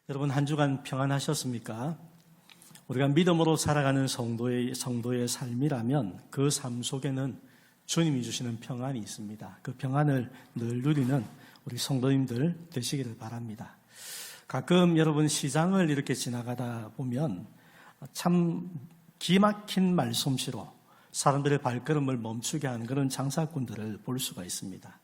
여러분 한 주간 평안하셨습니까? 우리가 믿음으로 살아가는 성도의 삶이라면 그 삶 속에는 주님이 주시는 평안이 있습니다. 그 평안을 늘 누리는 우리 성도님들 되시기를 바랍니다. 가끔 여러분 시장을 이렇게 지나가다 보면 참 기막힌 말솜씨로 사람들의 발걸음을 멈추게 하는 그런 장사꾼들을 볼 수가 있습니다.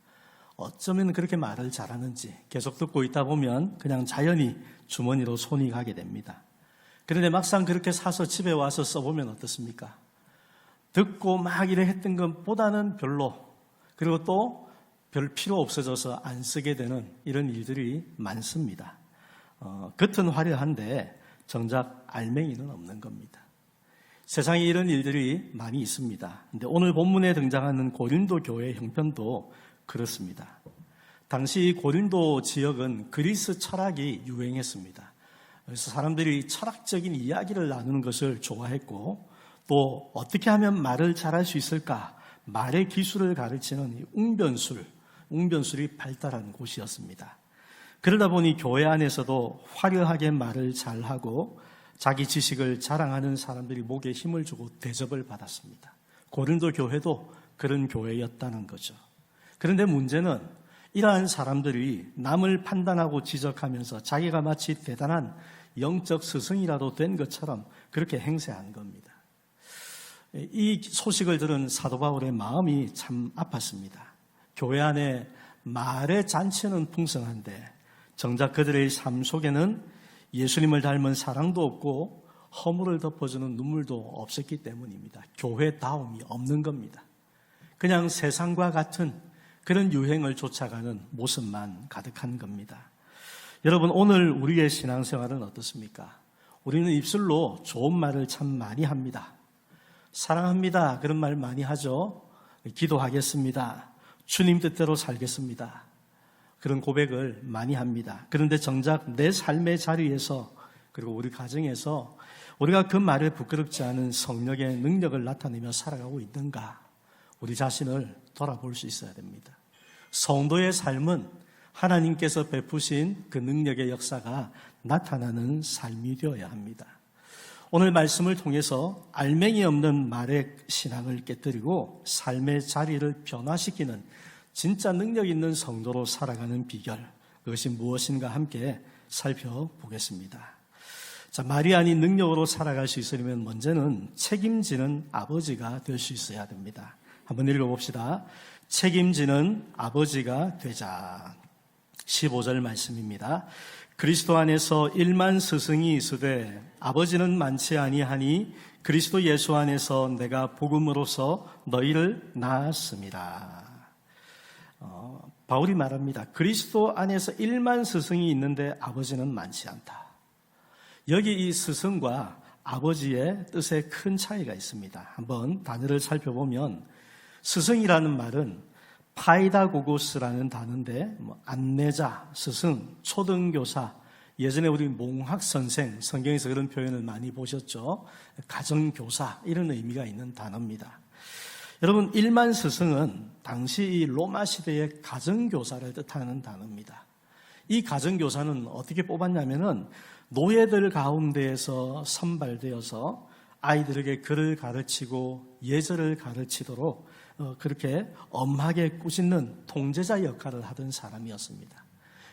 어쩌면 그렇게 말을 잘하는지 계속 듣고 있다 보면 그냥 자연히 주머니로 손이 가게 됩니다. 그런데 막상 그렇게 사서 집에 와서 써보면 어떻습니까? 듣고 막 이래 했던 것보다는 별로, 그리고 또 별 필요 없어져서 안 쓰게 되는 이런 일들이 많습니다. 겉은 화려한데 정작 알맹이는 없는 겁니다. 세상에 이런 일들이 많이 있습니다. 근데 오늘 본문에 등장하는 고린도 교회 형편도 그렇습니다. 당시 고린도 지역은 그리스 철학이 유행했습니다. 그래서 사람들이 철학적인 이야기를 나누는 것을 좋아했고, 또 어떻게 하면 말을 잘할 수 있을까, 말의 기술을 가르치는 웅변술이 발달한 곳이었습니다. 그러다 보니 교회 안에서도 화려하게 말을 잘하고 자기 지식을 자랑하는 사람들이 목에 힘을 주고 대접을 받았습니다. 고린도 교회도 그런 교회였다는 거죠. 그런데 문제는 이러한 사람들이 남을 판단하고 지적하면서 자기가 마치 대단한 영적 스승이라도 된 것처럼 그렇게 행세한 겁니다. 이 소식을 들은 사도 바울의 마음이 참 아팠습니다. 교회 안에 말의 잔치는 풍성한데 정작 그들의 삶 속에는 예수님을 닮은 사랑도 없고 허물을 덮어주는 눈물도 없었기 때문입니다. 교회다움이 없는 겁니다. 그냥 세상과 같은 그런 유행을 쫓아가는 모습만 가득한 겁니다. 여러분, 오늘 우리의 신앙생활은 어떻습니까? 우리는 입술로 좋은 말을 참 많이 합니다. 사랑합니다, 그런 말 많이 하죠. 기도하겠습니다, 주님 뜻대로 살겠습니다, 그런 고백을 많이 합니다. 그런데 정작 내 삶의 자리에서, 그리고 우리 가정에서 우리가 그 말에 부끄럽지 않은 성령의 능력을 나타내며 살아가고 있는가, 우리 자신을 돌아볼 수 있어야 됩니다. 성도의 삶은 하나님께서 베푸신 그 능력의 역사가 나타나는 삶이 되어야 합니다. 오늘 말씀을 통해서 알맹이 없는 말의 신앙을 깨뜨리고 삶의 자리를 변화시키는 진짜 능력 있는 성도로 살아가는 비결, 그것이 무엇인가 함께 살펴보겠습니다. 자, 말이 아닌 능력으로 살아갈 수 있으려면 먼저는 책임지는 아버지가 될 수 있어야 됩니다. 한번 읽어봅시다. 책임지는 아버지가 되자. 15절 말씀입니다. 그리스도 안에서 1만 스승이 있으되 아버지는 많지 아니하니 그리스도 예수 안에서 내가 복음으로써 너희를 낳았습니다. 바울이 말합니다. 그리스도 안에서 1만 스승이 있는데 아버지는 많지 않다. 여기 이 스승과 아버지의 뜻에 큰 차이가 있습니다. 한번 단어를 살펴보면 스승이라는 말은 파이다고고스라는 단어인데 안내자, 스승, 초등교사, 예전에 우리 몽학선생, 성경에서 그런 표현을 많이 보셨죠. 가정교사, 이런 의미가 있는 단어입니다. 여러분, 1만 스승은 당시 이 로마 시대의 가정교사를 뜻하는 단어입니다. 이 가정교사는 어떻게 뽑았냐면은 노예들 가운데에서 선발되어서 아이들에게 글을 가르치고 예절을 가르치도록 그렇게 엄하게 꾸짖는 통제자 역할을 하던 사람이었습니다.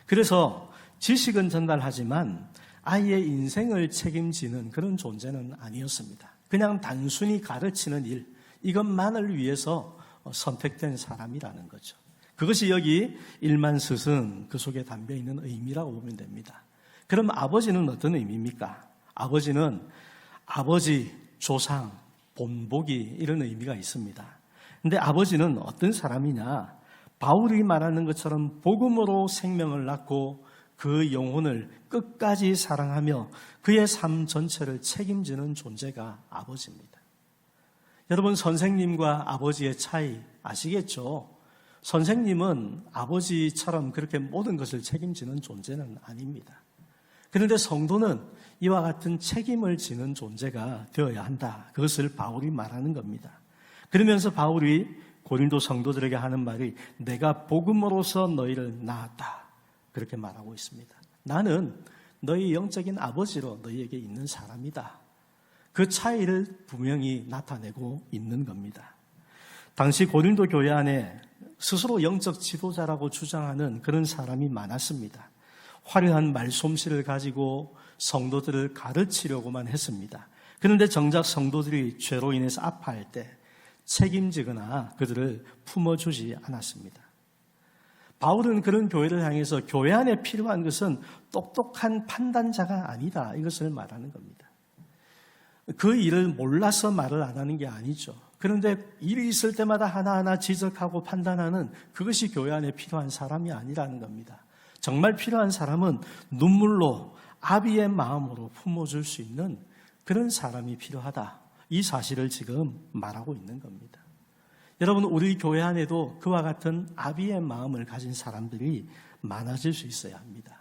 그래서 지식은 전달하지만 아이의 인생을 책임지는 그런 존재는 아니었습니다. 그냥 단순히 가르치는 일, 이것만을 위해서 선택된 사람이라는 거죠. 그것이 여기 1만 스승, 그 속에 담겨있는 의미라고 보면 됩니다. 그럼 아버지는 어떤 의미입니까? 아버지는 아버지, 조상, 본보기, 이런 의미가 있습니다. 근데 아버지는 어떤 사람이냐? 바울이 말하는 것처럼 복음으로 생명을 낳고 그 영혼을 끝까지 사랑하며 그의 삶 전체를 책임지는 존재가 아버지입니다. 여러분, 선생님과 아버지의 차이 아시겠죠? 선생님은 아버지처럼 그렇게 모든 것을 책임지는 존재는 아닙니다. 그런데 성도는 이와 같은 책임을 지는 존재가 되어야 한다. 그것을 바울이 말하는 겁니다. 그러면서 바울이 고린도 성도들에게 하는 말이 내가 복음으로써 너희를 낳았다. 그렇게 말하고 있습니다. 나는 너희 영적인 아버지로 너희에게 있는 사람이다. 그 차이를 분명히 나타내고 있는 겁니다. 당시 고린도 교회 안에 스스로 영적 지도자라고 주장하는 그런 사람이 많았습니다. 화려한 말솜씨를 가지고 성도들을 가르치려고만 했습니다. 그런데 정작 성도들이 죄로 인해서 아파할 때 책임지거나 그들을 품어주지 않았습니다. 바울은 그런 교회를 향해서 교회 안에 필요한 것은 똑똑한 판단자가 아니다, 이것을 말하는 겁니다. 그 일을 몰라서 말을 안 하는 게 아니죠. 그런데 일이 있을 때마다 하나하나 지적하고 판단하는 그것이 교회 안에 필요한 사람이 아니라는 겁니다. 정말 필요한 사람은 눈물로 아비의 마음으로 품어줄 수 있는 그런 사람이 필요하다. 이 사실을 지금 말하고 있는 겁니다. 여러분, 우리 교회 안에도 그와 같은 아비의 마음을 가진 사람들이 많아질 수 있어야 합니다.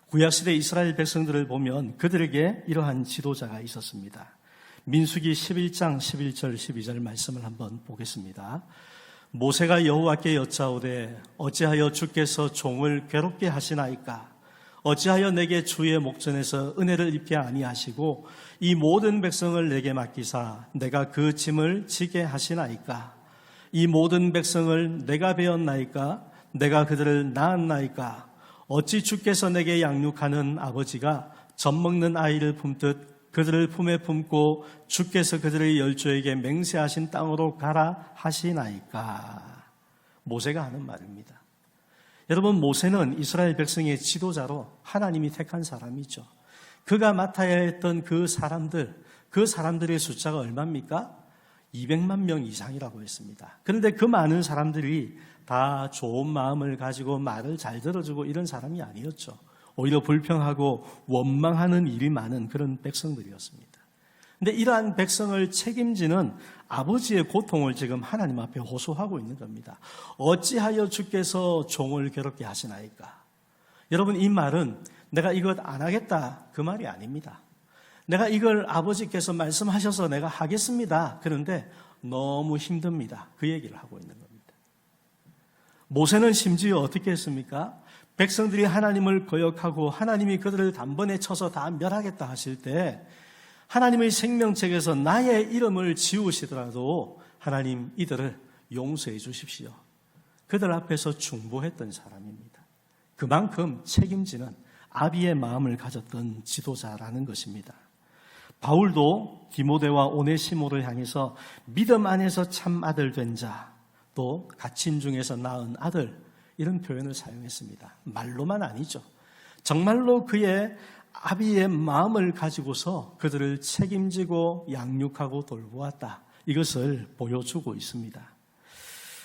구약시대 이스라엘 백성들을 보면 그들에게 이러한 지도자가 있었습니다. 민수기 11장 11절 12절 말씀을 한번 보겠습니다. 모세가 여호와께 여짜오되 어찌하여 주께서 종을 괴롭게 하시나이까? 어찌하여 내게 주의 목전에서 은혜를 입게 아니하시고 이 모든 백성을 내게 맡기사 내가 그 짐을 지게 하시나이까? 이 모든 백성을 내가 배웠나이까? 내가 그들을 낳았나이까? 어찌 주께서 내게 양육하는 아버지가 젖먹는 아이를 품듯 그들을 품에 품고 주께서 그들의 열조에게 맹세하신 땅으로 가라 하시나이까? 모세가 하는 말입니다. 여러분, 모세는 이스라엘 백성의 지도자로 하나님이 택한 사람이죠. 그가 맡아야 했던 그 사람들의 숫자가 얼마입니까? 200만 명 이상이라고 했습니다. 그런데 그 많은 사람들이 다 좋은 마음을 가지고 말을 잘 들어주고 이런 사람이 아니었죠. 오히려 불평하고 원망하는 일이 많은 그런 백성들이었습니다. 그런데 이러한 백성을 책임지는 아버지의 고통을 지금 하나님 앞에 호소하고 있는 겁니다. 어찌하여 주께서 종을 괴롭게 하시나이까? 여러분, 이 말은 내가 이것 안 하겠다, 그 말이 아닙니다. 내가 이걸 아버지께서 말씀하셔서 내가 하겠습니다. 그런데 너무 힘듭니다. 그 얘기를 하고 있는 겁니다. 모세는 심지어 어떻게 했습니까? 백성들이 하나님을 거역하고 하나님이 그들을 단번에 쳐서 다 멸하겠다 하실 때 하나님의 생명책에서 나의 이름을 지우시더라도 하나님 이들을 용서해 주십시오. 그들 앞에서 중보했던 사람입니다. 그만큼 책임지는 아비의 마음을 가졌던 지도자라는 것입니다. 바울도 디모데와 오네시모를 향해서 믿음 안에서 참 아들 된 자, 또 갇힌 중에서 낳은 아들, 이런 표현을 사용했습니다. 말로만 아니죠. 정말로 그의 아비의 마음을 가지고서 그들을 책임지고 양육하고 돌보았다. 이것을 보여주고 있습니다.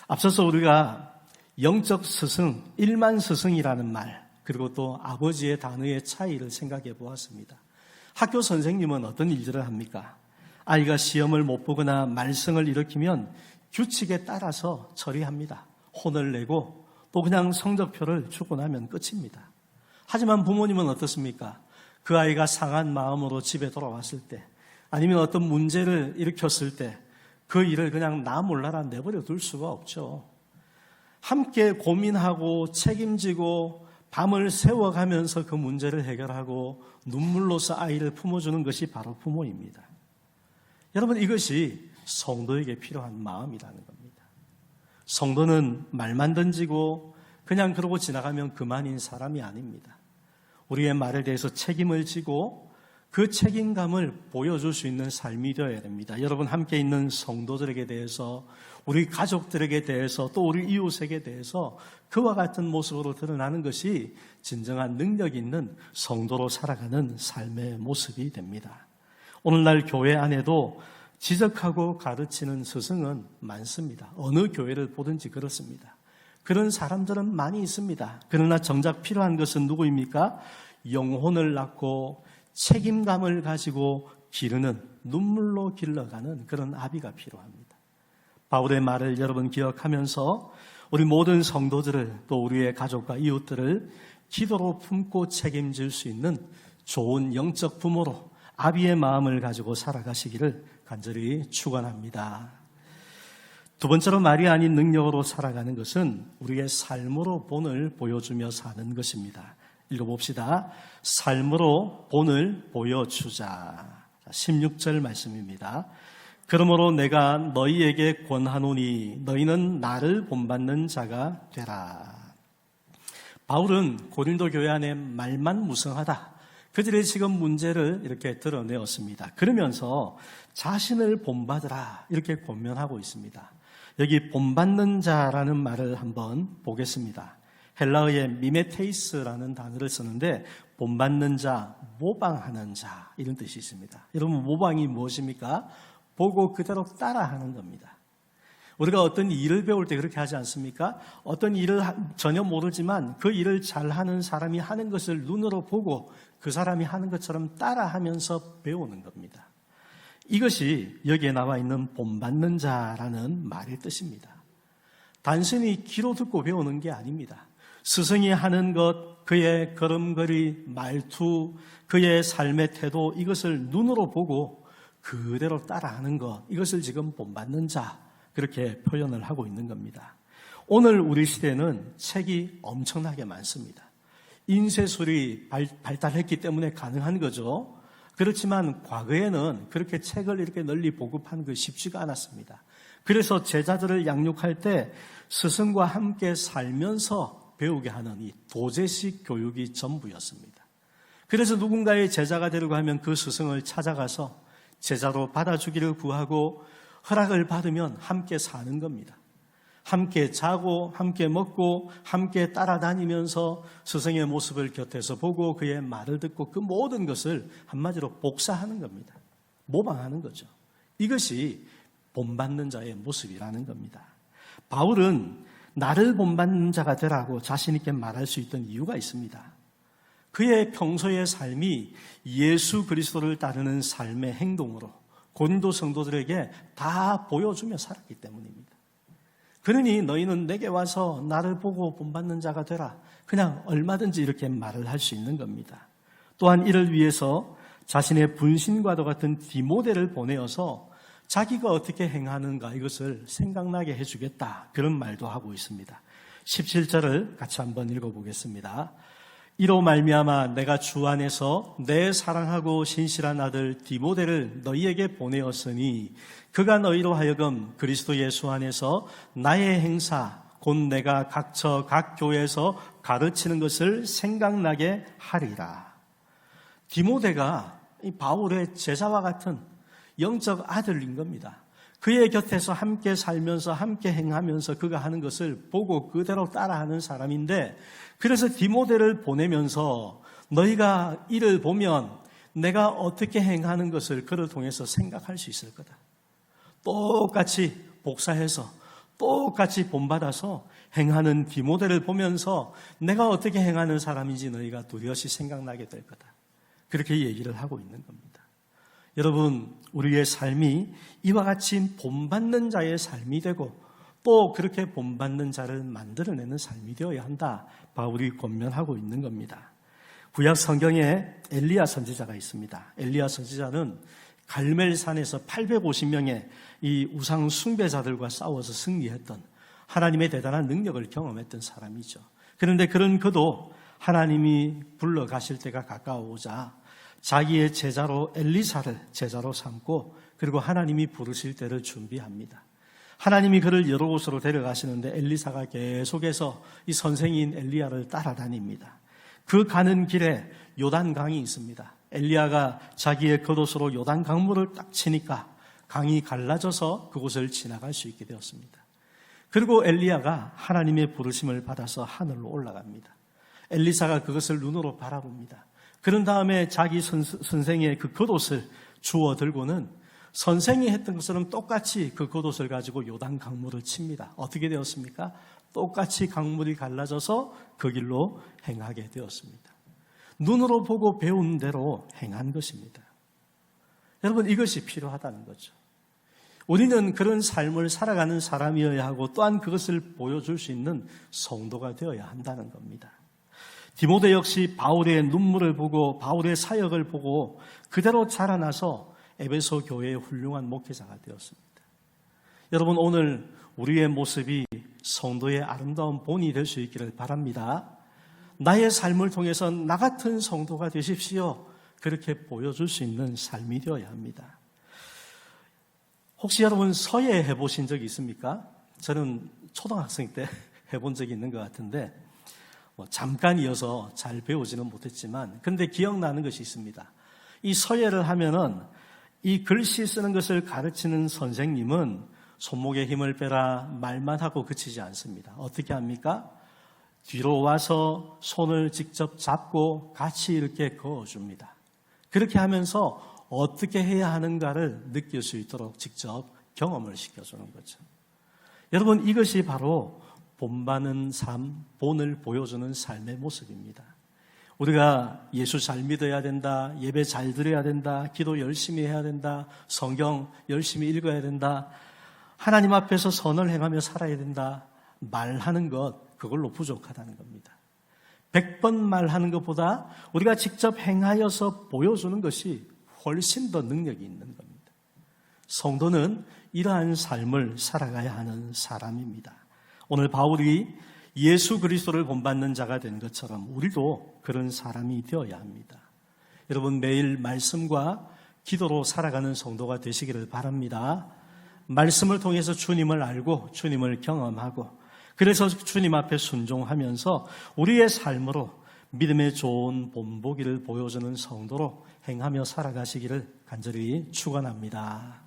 앞서서 우리가 영적 스승, 일만 스승이라는 말, 그리고 또 아버지의 단어의 차이를 생각해 보았습니다. 학교 선생님은 어떤 일들을 합니까? 아이가 시험을 못 보거나 말썽을 일으키면 규칙에 따라서 처리합니다. 혼을 내고 또 그냥 성적표를 주고 나면 끝입니다. 하지만 부모님은 어떻습니까? 그 아이가 상한 마음으로 집에 돌아왔을 때, 아니면 어떤 문제를 일으켰을 때 그 일을 그냥 나 몰라라 내버려 둘 수가 없죠. 함께 고민하고 책임지고 밤을 새워가면서 그 문제를 해결하고 눈물로서 아이를 품어주는 것이 바로 부모입니다. 여러분, 이것이 성도에게 필요한 마음이라는 겁니다. 성도는 말만 던지고 그냥 그러고 지나가면 그만인 사람이 아닙니다. 우리의 말에 대해서 책임을 지고 그 책임감을 보여줄 수 있는 삶이 되어야 됩니다. 여러분, 함께 있는 성도들에게 대해서, 우리 가족들에게 대해서, 또 우리 이웃에게 대해서 그와 같은 모습으로 드러나는 것이 진정한 능력 있는 성도로 살아가는 삶의 모습이 됩니다. 오늘날 교회 안에도 지적하고 가르치는 스승은 많습니다. 어느 교회를 보든지 그렇습니다. 그런 사람들은 많이 있습니다. 그러나 정작 필요한 것은 누구입니까? 영혼을 낳고 책임감을 가지고 기르는, 눈물로 길러가는 그런 아비가 필요합니다. 바울의 말을 여러분 기억하면서 우리 모든 성도들을, 또 우리의 가족과 이웃들을 기도로 품고 책임질 수 있는 좋은 영적 부모로 아비의 마음을 가지고 살아가시기를 간절히 축원합니다. 두 번째로 말이 아닌 능력으로 살아가는 것은 우리의 삶으로 본을 보여주며 사는 것입니다. 읽어봅시다. 삶으로 본을 보여주자. 16절 말씀입니다. 그러므로 내가 너희에게 권하노니 너희는 나를 본받는 자가 되라. 바울은 고린도 교회 안에 말만 무성하다. 그들의 지금 문제를 이렇게 드러내었습니다. 그러면서 자신을 본받으라 이렇게 권면하고 있습니다. 여기 본받는 자라는 말을 한번 보겠습니다. 헬라어의 미메테이스라는 단어를 쓰는데 본받는 자, 모방하는 자 이런 뜻이 있습니다. 여러분 모방이 무엇입니까? 보고 그대로 따라하는 겁니다. 우리가 어떤 일을 배울 때 그렇게 하지 않습니까? 어떤 일을 전혀 모르지만 그 일을 잘하는 사람이 하는 것을 눈으로 보고 그 사람이 하는 것처럼 따라하면서 배우는 겁니다. 이것이 여기에 나와 있는 본받는 자라는 말의 뜻입니다. 단순히 귀로 듣고 배우는 게 아닙니다. 스승이 하는 것, 그의 걸음걸이, 말투, 그의 삶의 태도 이것을 눈으로 보고 그대로 따라하는 것, 이것을 지금 본받는 자 그렇게 표현을 하고 있는 겁니다. 오늘 우리 시대는 책이 엄청나게 많습니다. 인쇄술이 발달했기 때문에 가능한 거죠. 그렇지만 과거에는 그렇게 책을 이렇게 널리 보급하는 거 쉽지가 않았습니다. 그래서 제자들을 양육할 때 스승과 함께 살면서 배우게 하는 이 도제식 교육이 전부였습니다. 그래서 누군가의 제자가 되려고 하면 그 스승을 찾아가서 제자로 받아주기를 구하고 허락을 받으면 함께 사는 겁니다. 함께 자고 함께 먹고 함께 따라다니면서 스승의 모습을 곁에서 보고 그의 말을 듣고 그 모든 것을 한마디로 복사하는 겁니다. 모방하는 거죠. 이것이 본받는 자의 모습이라는 겁니다. 바울은 나를 본받는 자가 되라고 자신 있게 말할 수 있던 이유가 있습니다. 그의 평소의 삶이 예수 그리스도를 따르는 삶의 행동으로 고린도 성도들에게 다 보여주며 살았기 때문입니다. 그러니 너희는 내게 와서 나를 보고 본받는 자가 되라. 그냥 얼마든지 이렇게 말을 할 수 있는 겁니다. 또한 이를 위해서 자신의 분신과도 같은 디모데를 보내어서 자기가 어떻게 행하는가 이것을 생각나게 해주겠다. 그런 말도 하고 있습니다. 17절을 같이 한번 읽어보겠습니다. 이로 말미암아 내가 주 안에서 내 사랑하고 신실한 아들 디모데를 너희에게 보내었으니 그가 너희로 하여금 그리스도 예수 안에서 나의 행사 곧 내가 각처 각 교회에서 가르치는 것을 생각나게 하리라. 디모데가 이 바울의 제자와 같은 영적 아들인 겁니다. 그의 곁에서 함께 살면서 함께 행하면서 그가 하는 것을 보고 그대로 따라하는 사람인데 그래서 디모데를 보내면서 너희가 이를 보면 내가 어떻게 행하는 것을 그를 통해서 생각할 수 있을 거다. 똑같이 복사해서 똑같이 본받아서 행하는 디모데를 보면서 내가 어떻게 행하는 사람인지 너희가 뚜렷이 생각나게 될 거다. 그렇게 얘기를 하고 있는 겁니다. 여러분, 우리의 삶이 이와 같이 본받는 자의 삶이 되고 또 그렇게 본받는 자를 만들어내는 삶이 되어야 한다. 바울이 권면하고 있는 겁니다. 구약 성경에 엘리야 선지자가 있습니다. 엘리야 선지자는 갈멜산에서 850명의 이 우상 숭배자들과 싸워서 승리했던 하나님의 대단한 능력을 경험했던 사람이죠. 그런데 그런 그도 하나님이 불러가실 때가 가까워오자 자기의 제자로 엘리사를 제자로 삼고 그리고 하나님이 부르실 때를 준비합니다. 하나님이 그를 여러 곳으로 데려가시는데 엘리사가 계속해서 이 선생인 엘리야를 따라다닙니다. 그 가는 길에 요단강이 있습니다. 엘리야가 자기의 겉옷으로 요단 강물을 딱 치니까 강이 갈라져서 그곳을 지나갈 수 있게 되었습니다. 그리고 엘리야가 하나님의 부르심을 받아서 하늘로 올라갑니다. 엘리사가 그것을 눈으로 바라봅니다. 그런 다음에 자기 선생의 그 겉옷을 주워 들고는 선생이 했던 것처럼 똑같이 그 겉옷을 가지고 요단 강물을 칩니다. 어떻게 되었습니까? 똑같이 강물이 갈라져서 그 길로 행하게 되었습니다. 눈으로 보고 배운 대로 행한 것입니다. 여러분, 이것이 필요하다는 거죠. 우리는 그런 삶을 살아가는 사람이어야 하고 또한 그것을 보여줄 수 있는 성도가 되어야 한다는 겁니다. 디모데 역시 바울의 눈물을 보고 바울의 사역을 보고 그대로 자라나서 에베소 교회의 훌륭한 목회자가 되었습니다. 여러분, 오늘 우리의 모습이 성도의 아름다운 본이 될 수 있기를 바랍니다. 나의 삶을 통해서 나 같은 성도가 되십시오. 그렇게 보여줄 수 있는 삶이 되어야 합니다. 혹시 여러분 서예 해보신 적이 있습니까? 저는 초등학생 때 해본 적이 있는 것 같은데 잠깐이어서 잘 배우지는 못했지만 근데 기억나는 것이 있습니다. 이 서예를 하면은 이 글씨 쓰는 것을 가르치는 선생님은 손목에 힘을 빼라 말만 하고 그치지 않습니다. 어떻게 합니까? 뒤로 와서 손을 직접 잡고 같이 이렇게 그어줍니다. 그렇게 하면서 어떻게 해야 하는가를 느낄 수 있도록 직접 경험을 시켜주는 거죠. 여러분 이것이 바로 본받는 삶, 본을 보여주는 삶의 모습입니다. 우리가 예수 잘 믿어야 된다, 예배 잘 드려야 된다, 기도 열심히 해야 된다, 성경 열심히 읽어야 된다, 하나님 앞에서 선을 행하며 살아야 된다, 말하는 것 그걸로 부족하다는 겁니다. 100번 말하는 것보다 우리가 직접 행하여서 보여주는 것이 훨씬 더 능력이 있는 겁니다. 성도는 이러한 삶을 살아가야 하는 사람입니다. 오늘 바울이 예수 그리스도를 본받는 자가 된 것처럼 우리도 그런 사람이 되어야 합니다. 여러분 매일 말씀과 기도로 살아가는 성도가 되시기를 바랍니다. 말씀을 통해서 주님을 알고 주님을 경험하고 그래서 주님 앞에 순종하면서 우리의 삶으로 믿음의 좋은 본보기를 보여주는 성도로 행하며 살아가시기를 간절히 축원합니다.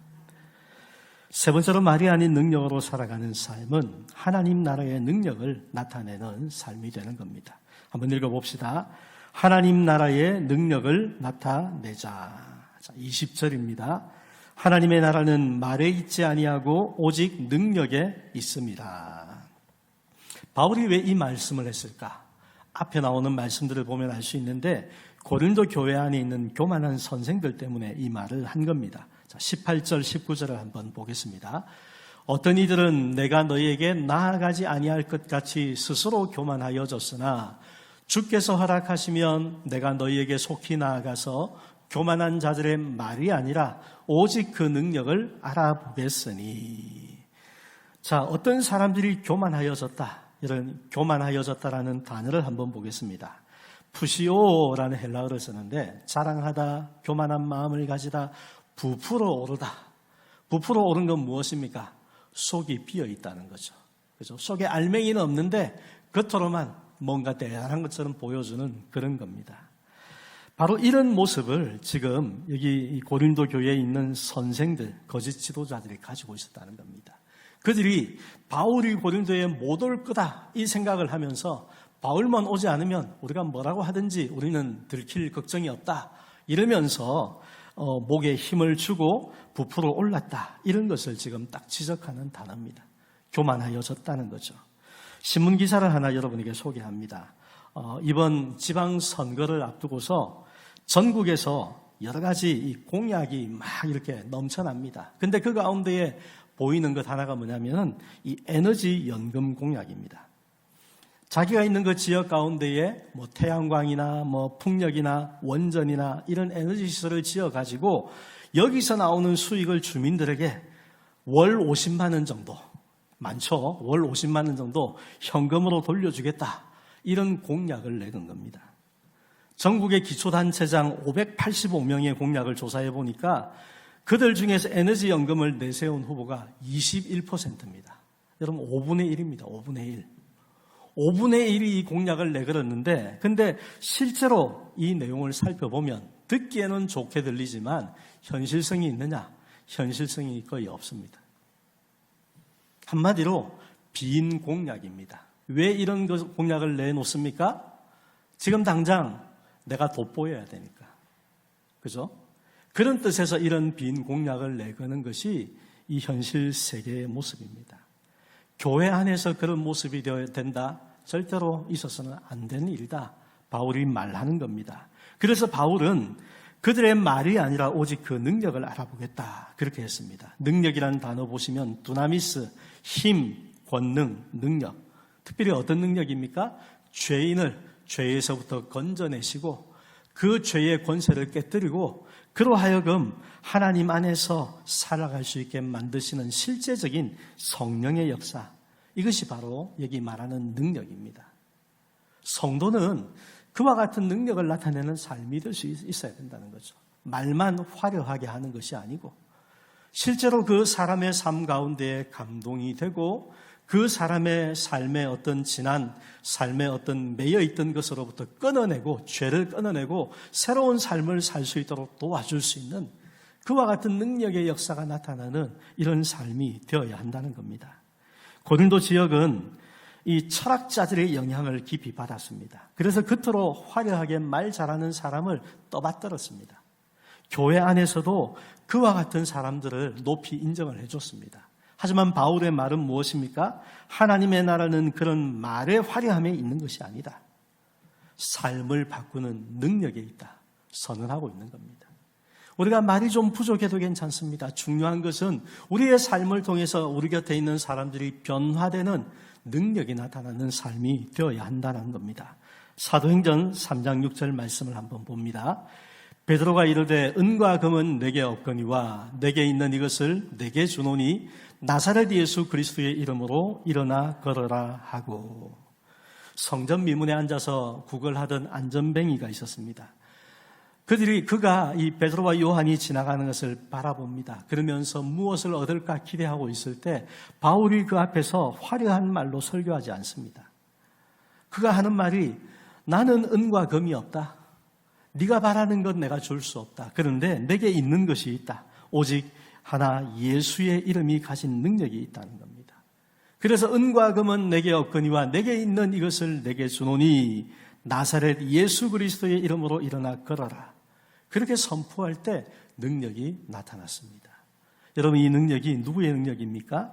세 번째로 말이 아닌 능력으로 살아가는 삶은 하나님 나라의 능력을 나타내는 삶이 되는 겁니다. 한번 읽어봅시다. 하나님 나라의 능력을 나타내자. 20절입니다. 하나님의 나라는 말에 있지 아니하고 오직 능력에 있습니다. 바울이 왜 이 말씀을 했을까? 앞에 나오는 말씀들을 보면 알 수 있는데 고린도 교회 안에 있는 교만한 선생들 때문에 이 말을 한 겁니다. 18절, 19절을 한번 보겠습니다. 어떤 이들은 내가 너희에게 나아가지 아니할 것 같이 스스로 교만하여졌으나 주께서 허락하시면 내가 너희에게 속히 나아가서 교만한 자들의 말이 아니라 오직 그 능력을 알아보겠으니. 자, 어떤 사람들이 교만하여졌다. 이런 교만하여졌다라는 단어를 한번 보겠습니다. 푸시오라는 헬라어를 쓰는데 자랑하다, 교만한 마음을 가지다, 부풀어 오르다. 부풀어 오른 건 무엇입니까? 속이 비어 있다는 거죠. 그죠? 속에 알맹이는 없는데 겉으로만 뭔가 대단한 것처럼 보여주는 그런 겁니다. 바로 이런 모습을 지금 여기 고린도 교회에 있는 선생들, 거짓 지도자들이 가지고 있었다는 겁니다. 그들이 바울이 고린도에 못 올 거다 이 생각을 하면서 바울만 오지 않으면 우리가 뭐라고 하든지 우리는 들킬 걱정이 없다 이러면서 목에 힘을 주고 부풀어 올랐다 이런 것을 지금 딱 지적하는 단어입니다. 교만하여졌다는 거죠. 신문기사를 하나 여러분에게 소개합니다. 이번 지방선거를 앞두고서 전국에서 여러 가지 이 공약이 막 이렇게 넘쳐납니다. 근데 그 가운데에 보이는 것 하나가 뭐냐면은 이 에너지 연금 공약입니다. 자기가 있는 그 지역 가운데에 뭐 태양광이나 뭐 풍력이나 원전이나 이런 에너지 시설을 지어 가지고 여기서 나오는 수익을 주민들에게 월 50만 원 정도, 많죠? 월 50만 원 정도 현금으로 돌려주겠다. 이런 공약을 내건 겁니다. 전국의 기초단체장 585명의 공약을 조사해 보니까 그들 중에서 에너지 연금을 내세운 후보가 21%입니다. 여러분 5분의 1입니다. 5분의 1. 5분의 1이 이 공약을 내걸었는데 근데 실제로 이 내용을 살펴보면 듣기에는 좋게 들리지만 현실성이 있느냐? 현실성이 거의 없습니다. 한마디로 빈 공약입니다. 왜 이런 공약을 내놓습니까? 지금 당장 내가 돋보여야 되니까. 그죠? 그런 뜻에서 이런 빈 공약을 내거는 것이 이 현실 세계의 모습입니다. 교회 안에서 그런 모습이 되어야 된다? 절대로 있어서는 안 되는 일이다. 바울이 말하는 겁니다. 그래서 바울은 그들의 말이 아니라 오직 그 능력을 알아보겠다. 그렇게 했습니다. 능력이라는 단어 보시면 두나미스, 힘, 권능, 능력. 특별히 어떤 능력입니까? 죄인을 죄에서부터 건져내시고 그 죄의 권세를 깨뜨리고 그로 하여금 하나님 안에서 살아갈 수 있게 만드시는 실제적인 성령의 역사. 이것이 바로 여기 말하는 능력입니다. 성도는 그와 같은 능력을 나타내는 삶이 될 수 있어야 된다는 거죠. 말만 화려하게 하는 것이 아니고 실제로 그 사람의 삶 가운데 감동이 되고 그 사람의 삶의 어떤 지난 삶의 어떤 매여있던 것으로부터 끊어내고 죄를 끊어내고 새로운 삶을 살 수 있도록 도와줄 수 있는 그와 같은 능력의 역사가 나타나는 이런 삶이 되어야 한다는 겁니다. 고린도 지역은 이 철학자들의 영향을 깊이 받았습니다. 그래서 겉으로 화려하게 말 잘하는 사람을 떠받들었습니다. 교회 안에서도 그와 같은 사람들을 높이 인정을 해줬습니다. 하지만 바울의 말은 무엇입니까? 하나님의 나라는 그런 말의 화려함에 있는 것이 아니다. 삶을 바꾸는 능력에 있다. 선언하고 있는 겁니다. 우리가 말이 좀 부족해도 괜찮습니다. 중요한 것은 우리의 삶을 통해서 우리 곁에 있는 사람들이 변화되는 능력이 나타나는 삶이 되어야 한다는 겁니다. 사도행전 3장 6절 말씀을 한번 봅니다. 베드로가 이르되 은과 금은 내게 없거니와 내게 있는 이것을 내게 주노니 나사렛 예수 그리스도의 이름으로 일어나 걸어라 하고. 성전 미문에 앉아서 구걸하던 안전뱅이가 있었습니다. 그가 이 베드로와 요한이 지나가는 것을 바라봅니다. 그러면서 무엇을 얻을까 기대하고 있을 때 바울이 그 앞에서 화려한 말로 설교하지 않습니다. 그가 하는 말이 나는 은과 금이 없다. 네가 바라는 건 내가 줄 수 없다. 그런데 내게 있는 것이 있다. 오직 하나 예수의 이름이 가진 능력이 있다는 겁니다. 그래서 은과 금은 내게 없거니와 내게 있는 이것을 내게 주노니 나사렛 예수 그리스도의 이름으로 일어나 걸어라. 그렇게 선포할 때 능력이 나타났습니다. 여러분, 이 능력이 누구의 능력입니까?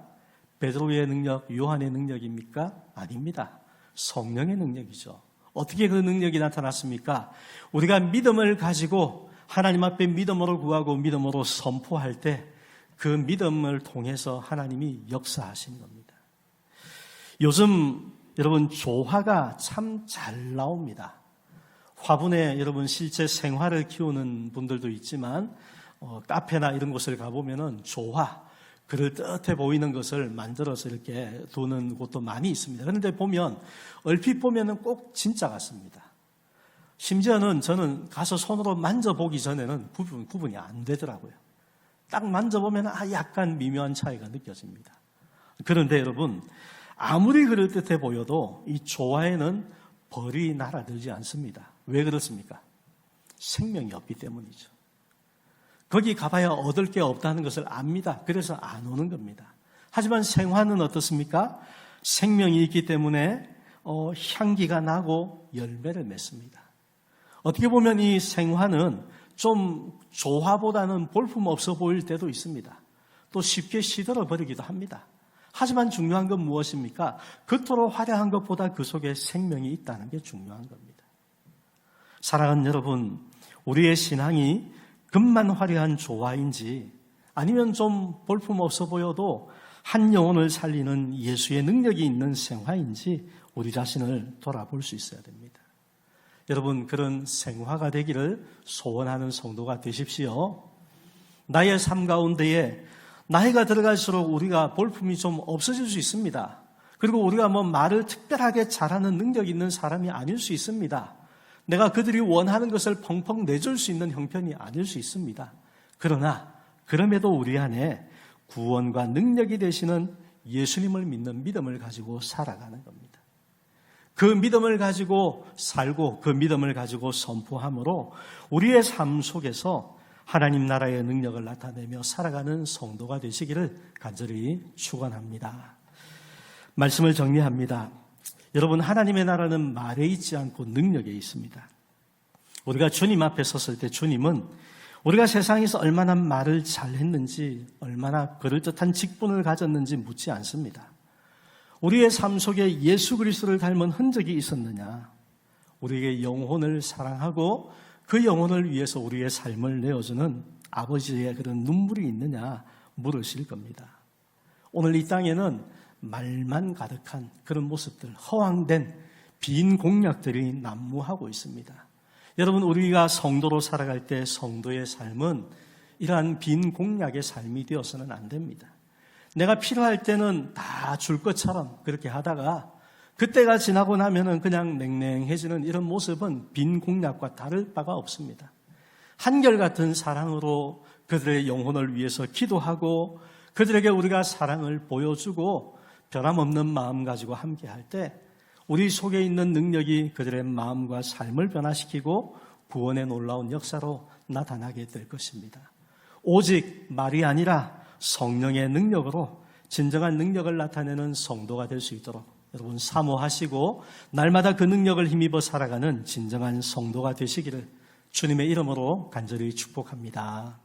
베드로의 능력, 요한의 능력입니까? 아닙니다. 성령의 능력이죠. 어떻게 그 능력이 나타났습니까? 우리가 믿음을 가지고 하나님 앞에 믿음으로 구하고 믿음으로 선포할 때 그 믿음을 통해서 하나님이 역사하신 겁니다. 요즘 여러분 조화가 참 잘 나옵니다. 화분에 여러분 실제 생화를 키우는 분들도 있지만 카페나 이런 곳을 가보면은 조화, 그럴듯해 보이는 것을 만들어서 이렇게 두는 곳도 많이 있습니다. 그런데 보면 얼핏 보면은 꼭 진짜 같습니다. 심지어는 저는 가서 손으로 만져보기 전에는 구분이 안 되더라고요. 딱 만져보면 약간 미묘한 차이가 느껴집니다. 그런데 여러분, 아무리 그럴듯해 보여도 이 조화에는 벌이 날아들지 않습니다. 왜 그렇습니까? 생명이 없기 때문이죠. 거기 가봐야 얻을 게 없다는 것을 압니다. 그래서 안 오는 겁니다. 하지만 생화는 어떻습니까? 생명이 있기 때문에 향기가 나고 열매를 맺습니다. 어떻게 보면 이 생화는 좀 조화보다는 볼품 없어 보일 때도 있습니다. 또 쉽게 시들어 버리기도 합니다. 하지만 중요한 건 무엇입니까? 겉으로 화려한 것보다 그 속에 생명이 있다는 게 중요한 겁니다. 사랑하는 여러분, 우리의 신앙이 금만 화려한 조화인지 아니면 좀 볼품 없어 보여도 한 영혼을 살리는 예수의 능력이 있는 생화인지 우리 자신을 돌아볼 수 있어야 됩니다. 여러분, 그런 생화가 되기를 소원하는 성도가 되십시오. 나의 삶 가운데에 나이가 들어갈수록 우리가 볼품이 좀 없어질 수 있습니다. 그리고 우리가 말을 특별하게 잘하는 능력 있는 사람이 아닐 수 있습니다. 내가 그들이 원하는 것을 펑펑 내줄 수 있는 형편이 아닐 수 있습니다. 그러나 그럼에도 우리 안에 구원과 능력이 되시는 예수님을 믿는 믿음을 가지고 살아가는 겁니다. 그 믿음을 가지고 살고 그 믿음을 가지고 선포함으로 우리의 삶 속에서 하나님 나라의 능력을 나타내며 살아가는 성도가 되시기를 간절히 축원합니다. 말씀을 정리합니다. 여러분, 하나님의 나라는 말에 있지 않고 능력에 있습니다. 우리가 주님 앞에 섰을 때 주님은 우리가 세상에서 얼마나 말을 잘했는지, 얼마나 그럴듯한 직분을 가졌는지 묻지 않습니다. 우리의 삶 속에 예수 그리스도를 닮은 흔적이 있었느냐, 우리에게 영혼을 사랑하고 그 영혼을 위해서 우리의 삶을 내어주는 아버지의 그런 눈물이 있느냐 물으실 겁니다. 오늘 이 땅에는 말만 가득한 그런 모습들, 허황된 빈 공약들이 난무하고 있습니다. 여러분, 우리가 성도로 살아갈 때 성도의 삶은 이러한 빈 공약의 삶이 되어서는 안 됩니다. 내가 필요할 때는 다 줄 것처럼 그렇게 하다가 그때가 지나고 나면은 그냥 냉랭해지는 이런 모습은 빈 공약과 다를 바가 없습니다. 한결같은 사랑으로 그들의 영혼을 위해서 기도하고 그들에게 우리가 사랑을 보여주고 변함없는 마음 가지고 함께할 때 우리 속에 있는 능력이 그들의 마음과 삶을 변화시키고 구원의 놀라운 역사로 나타나게 될 것입니다. 오직 말이 아니라 성령의 능력으로 진정한 능력을 나타내는 성도가 될 수 있도록 여러분 사모하시고 날마다 그 능력을 힘입어 살아가는 진정한 성도가 되시기를 주님의 이름으로 간절히 축복합니다.